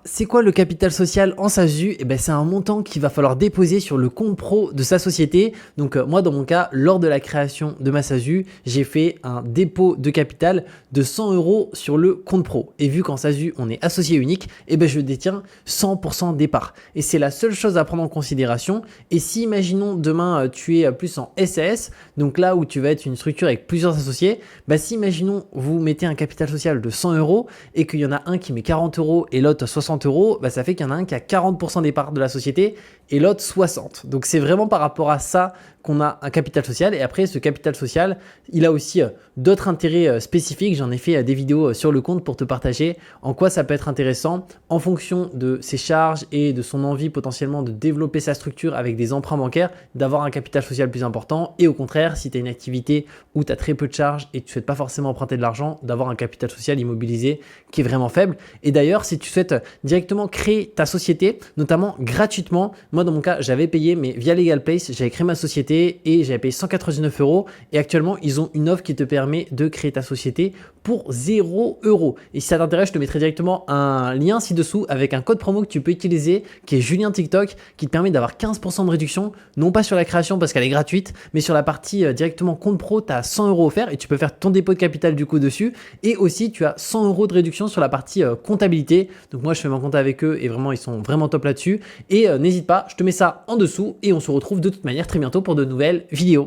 C'est quoi le capital social en SASU? C'est un montant qu'il va falloir déposer sur le compte pro de sa société. Donc moi, dans mon cas, lors de la création de ma SASU, j'ai fait un dépôt de capital de 100 € sur le compte pro. Et vu qu'en SASU, on est associé unique, je détiens 100% des parts. Et c'est la seule chose à prendre en considération. Et si, imaginons, demain, tu es plus en SAS, donc là où tu vas être une structure avec plusieurs associés, si, imaginons, vous mettez un capital social de 100 € et qu'il y en a un qui met 40 € et l'autre 60 €, ça fait qu'il y en a un qui a 40% des parts de la société et l'autre 60. Donc c'est vraiment par rapport à ça qu'on a un capital social. Et après, ce capital social, il a aussi d'autres intérêts spécifiques. J'en ai fait des vidéos sur le compte pour te partager en quoi ça peut être intéressant en fonction de ses charges et de son envie potentiellement de développer sa structure avec des emprunts bancaires, d'avoir un capital social plus important. Et au contraire, si tu as une activité où tu as très peu de charges et que tu ne souhaites pas forcément emprunter de l'argent, d'avoir un capital social immobilisé qui est vraiment faible. Et d'ailleurs, si tu souhaites directement créer ta société, notamment gratuitement, moi dans mon cas, j'avais payé, mais via LegalPlace, j'avais créé ma société et j'avais payé 199 €. Et actuellement, ils ont une offre qui te permet de créer ta société pour 0 €. Et si ça t'intéresse, je te mettrai directement un lien ci-dessous avec un code promo que tu peux utiliser qui est Julien TikTok, qui te permet d'avoir 15% de réduction, non pas sur la création parce qu'elle est gratuite, mais sur la partie directement compte pro, tu as 100 € offerts et tu peux faire ton dépôt de capital du coup dessus. Et aussi, tu as 100 € de réduction sur la partie comptabilité. Donc moi, je fais mon compte avec eux et vraiment, ils sont vraiment top là-dessus. Et n'hésite pas, je te mets ça en dessous et on se retrouve de toute manière très bientôt pour de nouvelles vidéos.